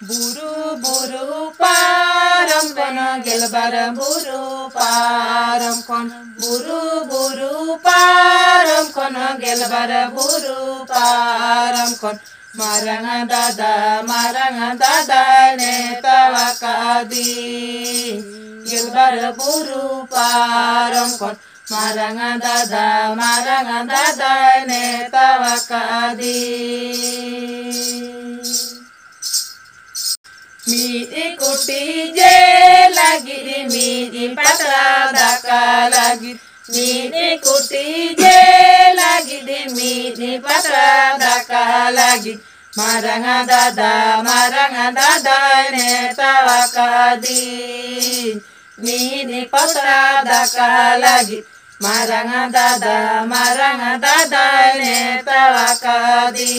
Buru-buru param kono gelbar buru param kon. Buru-buru param kono gelbar buru param kon. Marang dada ne tawakadi gelbar buru param kon. Marang dada ne tawakadi. Midi kuti je lagi, midi patra daka lagi. Midi kuti je lagi, midi patra daka lagi. Marang dada ne tawakadi. Midi patra daka lagi. Marang dada ne tawakadi.